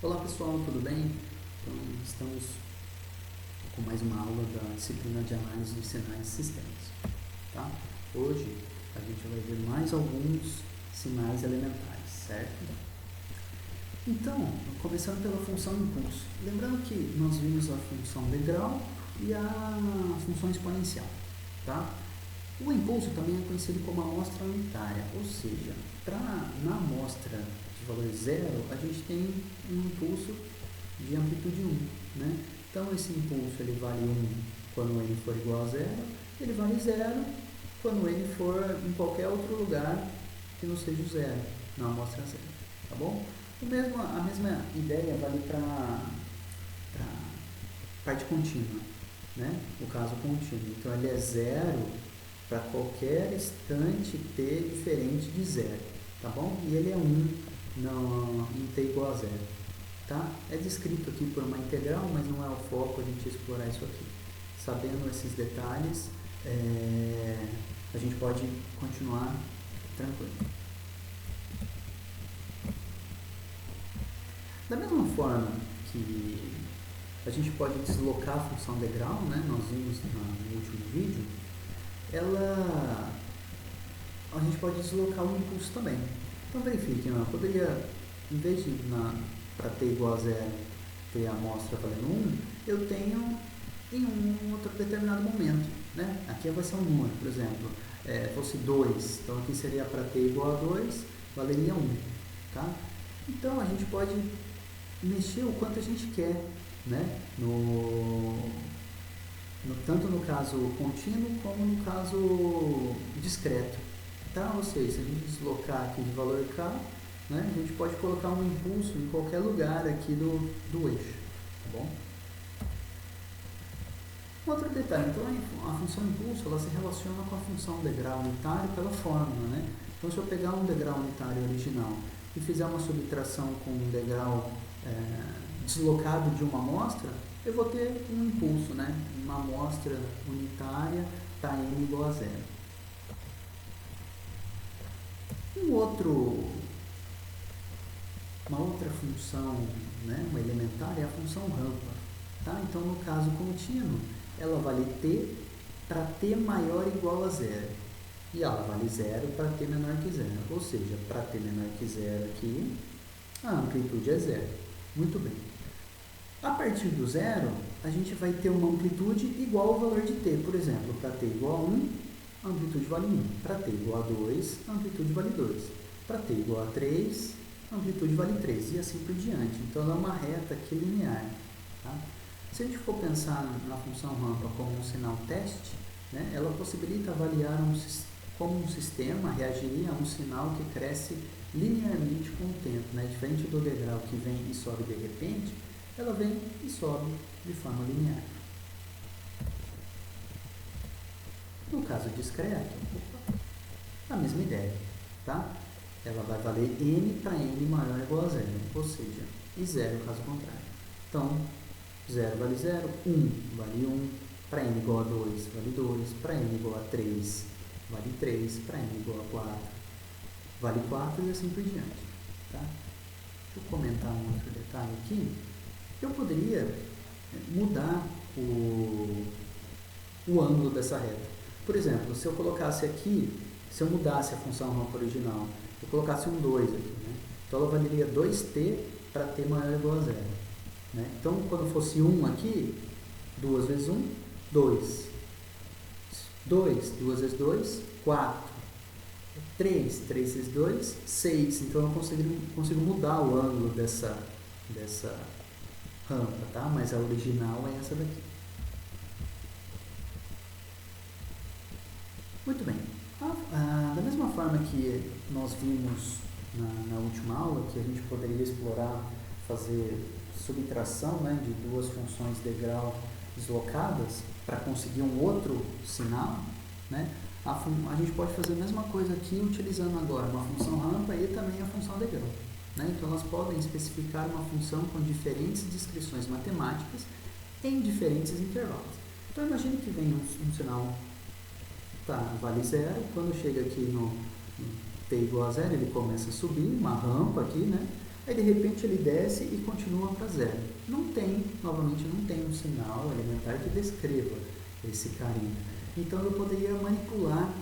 Olá pessoal, tudo bem? Então, estamos com mais uma aula da disciplina de análise de sinais e sistemas. Tá? Hoje a gente vai ver mais alguns sinais elementares, certo? Então, começando pela função impulso. Lembrando que nós vimos a função degrau e a função exponencial. Tá? O impulso também é conhecido como amostra unitária, ou seja, na amostra de valor zero, a gente tem um impulso de amplitude 1. Né? Então, esse impulso ele vale 1 quando ele for igual a zero, ele vale 0 quando ele for em qualquer outro lugar que não seja o zero, na amostra zero. Tá bom? A mesma ideia vale para a parte contínua, né? O caso contínuo. Então, ele é zero para qualquer instante t diferente de zero, tá bom? E ele é 1 em t igual a zero, tá? É descrito aqui por uma integral, mas não é o foco a gente explorar isso aqui. Sabendo esses detalhes, a gente pode continuar tranquilo. Da mesma forma que a gente pode deslocar a função degrau, né? Nós vimos no último vídeo, a gente pode deslocar o impulso também. Então verifiquem, eu poderia, em vez de para t igual a zero ter a amostra valendo 1, eu tenho em um outro determinado momento. Né? Aqui vai ser um número, por exemplo, fosse 2, então aqui seria para t igual a 2, valeria 1. Tá? Então a gente pode mexer o quanto a gente quer, né? Tanto no caso contínuo como no caso discreto. Tá? Ou seja, se a gente deslocar aqui de valor k, né, a gente pode colocar um impulso em qualquer lugar aqui do eixo. Tá bom? Outro detalhe, então a função impulso ela se relaciona com a função degrau unitário pela fórmula. Né? Então, se eu pegar um degrau unitário original e fizer uma subtração com um degrau deslocado de uma amostra, eu vou ter um impulso, né? Uma amostra unitária para n igual a zero. Uma outra função, né? Uma elementar é a função rampa. Tá? Então, no caso contínuo, ela vale t para t maior ou igual a zero. E ela vale 0 para t menor que zero. Ou seja, para t menor que zero aqui, a amplitude é 0. Muito bem. A partir do zero, a gente vai ter uma amplitude igual ao valor de t. Por exemplo, para t igual a 1, a amplitude vale 1. Para t igual a 2, a amplitude vale 2. Para t igual a 3, a amplitude vale 3. E assim por diante. Então, ela é uma reta aqui linear. Tá? Se a gente for pensar na função rampa como um sinal teste, né, ela possibilita avaliar como um sistema reagiria a um sinal que cresce linearmente com o tempo. Né? Diferente do degrau que vem e sobe de repente, ela vem e sobe de forma linear. No caso discreto, a mesma ideia. Tá? Ela vai valer n para n maior ou igual a zero, ou seja, e 0 caso contrário. Então, 0 vale 0, 1 vale 1, para n igual a 2 vale 2, para n igual a 3 vale 3, para n igual a 4 vale 4 e assim por diante. Tá? Deixa eu comentar um outro detalhe aqui. Eu poderia mudar o ângulo dessa reta. Por exemplo, se eu colocasse aqui, se eu mudasse a função rampa original, eu colocasse um 2 aqui, né? Então ela valeria 2t para t maior ou igual a 0. Né? Então, quando fosse 1 aqui, 2 vezes 1, 2. 2, 2 vezes 2, 4. 3, 3 vezes 2, 6. Então, eu consigo mudar o ângulo dessa rampa, tá? Mas a original é essa daqui. Muito bem. Da mesma forma que nós vimos na última aula, que a gente poderia explorar, fazer subtração, né, de duas funções degrau deslocadas para conseguir um outro sinal, né? A gente pode fazer a mesma coisa aqui utilizando agora uma função rampa e também a função degrau. Né? Então, elas podem especificar uma função com diferentes descrições matemáticas em diferentes intervalos. Então, imagine que vem um sinal vale 0, quando chega aqui no t igual a 0, ele começa a subir, uma rampa aqui, né? Aí de repente ele desce e continua para zero. Novamente não tem um sinal elementar que descreva esse carinha. Então eu poderia manipular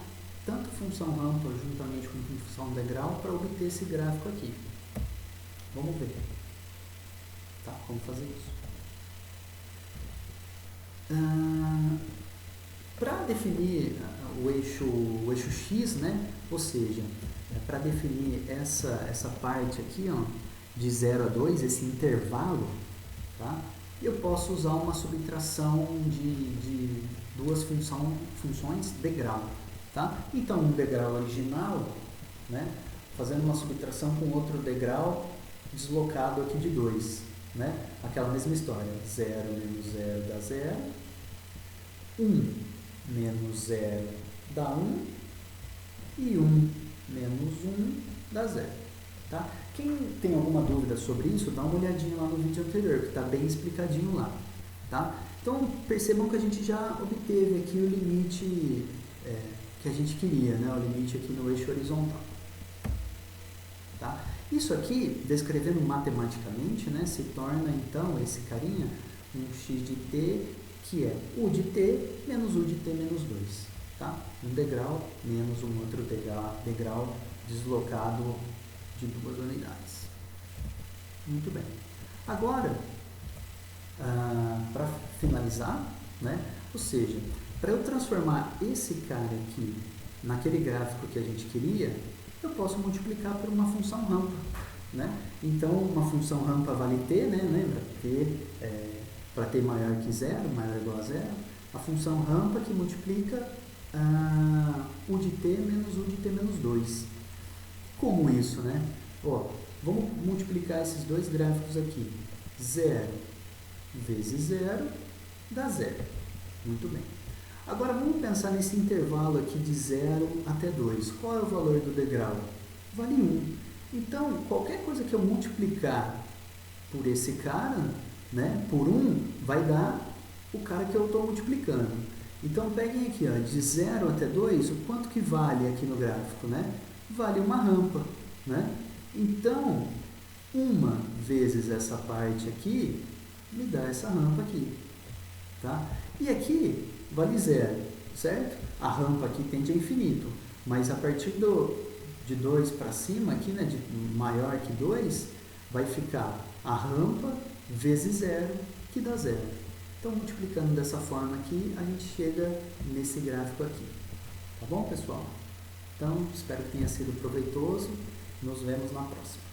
tanto a função rampa juntamente com a função degrau para obter esse gráfico aqui. Vamos ver. Tá, como fazer isso? Para definir o eixo X, né? Ou seja, para definir essa parte aqui, ó, de 0 a 2, esse intervalo, tá? Eu posso usar uma subtração de duas funções degrau. Tá? Então, um degrau original, né? Fazendo uma subtração com outro degrau deslocado aqui de 2. Né? Aquela mesma história, 0 menos 0 dá 0, 1 menos 0 dá 1 e 1 menos 1 dá 0. Tá? Quem tem alguma dúvida sobre isso, dá uma olhadinha lá no vídeo anterior, que está bem explicadinho lá. Tá? Então, percebam que a gente já obteve aqui o limite que a gente queria, né? O limite aqui no eixo horizontal. Tá? Isso aqui, descrevendo matematicamente, né, se torna então esse carinha um x de t, que é u de t menos u de t menos 2. Tá? Um degrau menos um outro degrau deslocado de 2 unidades. Muito bem. Agora, para finalizar, né, ou seja, para eu transformar esse cara aqui naquele gráfico que a gente queria, eu posso multiplicar por uma função rampa. Né? Então, uma função rampa vale t, né? Lembra? T para t maior que 0, maior ou igual a 0. A função rampa que multiplica u de t menos u de t menos 2. Como isso, né? Ó, vamos multiplicar esses dois gráficos aqui. 0 vezes 0 dá 0. Muito bem. Agora, vamos pensar nesse intervalo aqui de 0 até 2. Qual é o valor do degrau? Vale 1. Então, qualquer coisa que eu multiplicar por esse cara, né, por 1, vai dar o cara que eu estou multiplicando. Então, peguem aqui, ó, de 0 até 2, o quanto que vale aqui no gráfico? Né? Vale uma rampa. Né? Então, 1 vezes essa parte aqui me dá essa rampa aqui. Tá? E aqui vale 0, certo? A rampa aqui tende a infinito, mas a partir de 2 para cima, aqui, né, de maior que 2, vai ficar a rampa vezes 0, que dá 0. Então, multiplicando dessa forma aqui, a gente chega nesse gráfico aqui. Tá bom, pessoal? Então, espero que tenha sido proveitoso. Nos vemos na próxima.